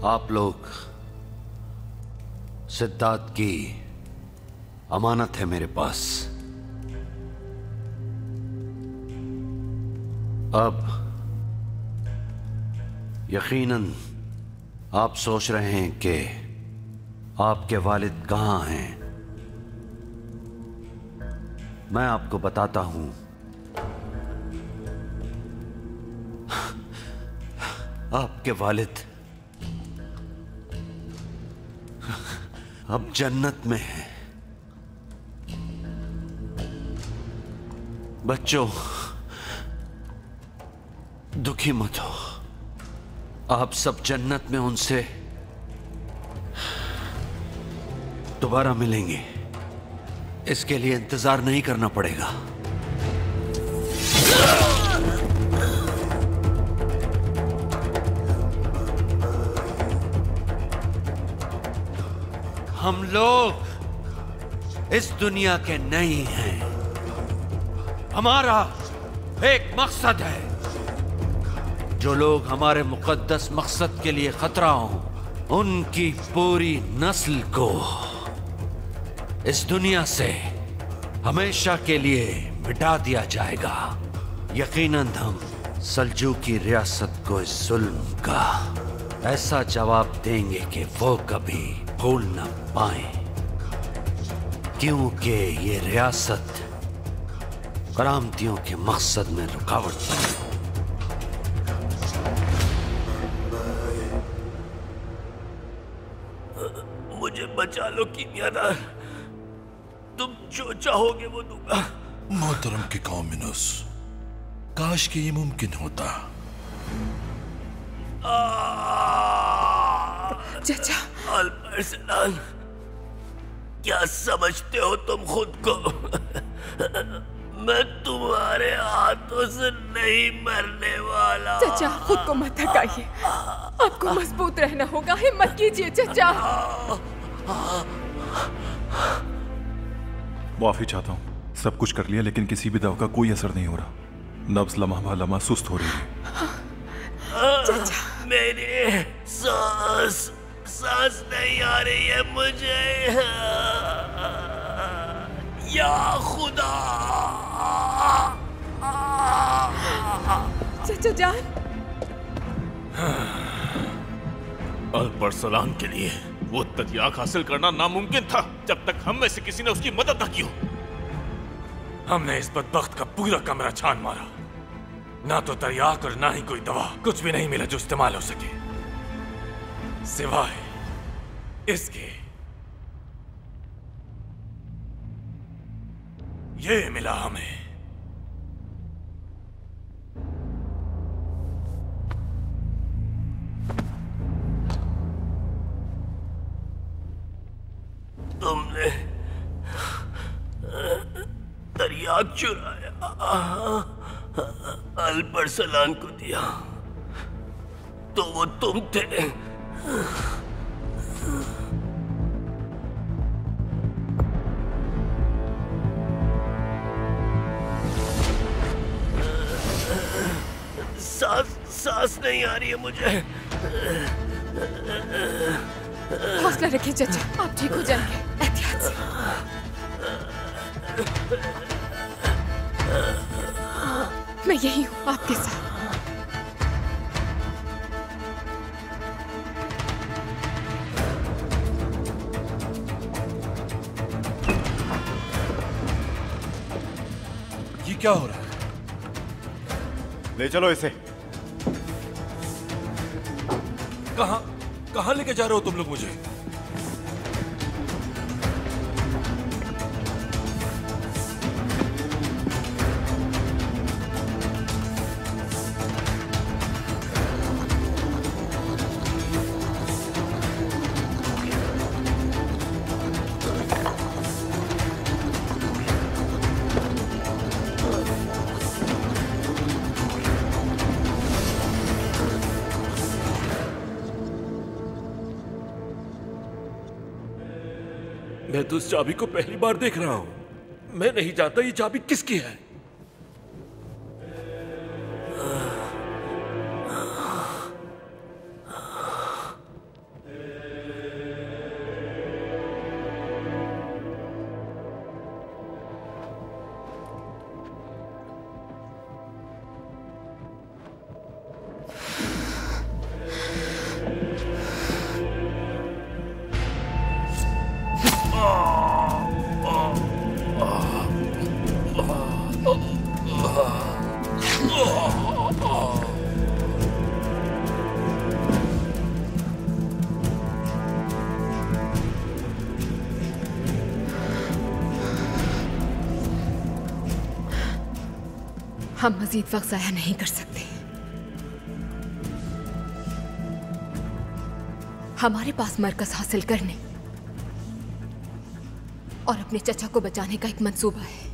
आप लोग सिद्धार्थ की अमानत है मेरे पास। अब यकीनन आप सोच रहे हैं कि आपके वालिद कहां हैं। मैं आपको बताता हूं। आपके वालिद अब जन्नत में है। बच्चों, दुखी मत हो। आप सब जन्नत में उनसे दोबारा मिलेंगे। इसके लिए इंतजार नहीं करना पड़ेगा। हम लोग इस दुनिया के नहीं हैं। हमारा एक मकसद है। जो लोग हमारे मुकद्दस मकसद के लिए खतरा हो, उनकी पूरी नस्ल को इस दुनिया से हमेशा के लिए मिटा दिया जाएगा। यकीनन हम सल्जूकी रियासत को इस जुल्म का ऐसा जवाब देंगे कि वो कभी भूल न पाए, क्योंकि ये रियासत करामतियों के मकसद में रुकावट बनी। मुझे बचा लो कीमियादार, तुम जो चाहोगे वो दूंगा। मोहतरम की कॉम्युनिस, काश कि ये मुमकिन होता। चाचा, अल्परसलान, क्या समझते हो तुम खुद को? मैं तुम्हारे हाथों से नहीं मरने वाला। चाचा, खुद को मत थकाइए। आपको मजबूत रहना होगा। हिम्मत कीजिए चाचा। माफी चाहता हूँ। सब कुछ कर लिया लेकिन किसी भी दवा का कोई असर नहीं हो रहा। नब्ज लम्हा लम्हा सुस्त हो रही है। चाचा, मेरी सांस नहीं आ रही है मुझे। या खुदा। चाचा जान। अल्परसलान के लिए वो तरियाक हासिल करना नामुमकिन था जब तक हम में से किसी ने उसकी मदद न की हो। हमने इस बदबख्त का पूरा कमरा छान मारा। ना तो तरियाक और ना ही कोई दवा, कुछ भी नहीं मिला जो इस्तेमाल हो सके, सिवाय इसके ये मिला हमें। तुमने तरियाक चुराया, अल्परसलान को दिया, तो वो तुम थे। सांस नहीं आ रही है मुझे। हौसला रखिए चाचा, आप ठीक हो जाएंगे। एहतियात से। मैं यही हूँ आपके साथ। ये क्या हो रहा है? ले चलो इसे। कहां लेके जा रहे हो तुम लोग मुझे? मैं तो उस चाबी को पहली बार देख रहा हूं। मैं नहीं जानता ये चाबी किसकी है। हम मजीद वक्त जाया नहीं कर सकते। हमारे पास मरकज हासिल करने और अपने चचा को बचाने का एक मंसूबा है।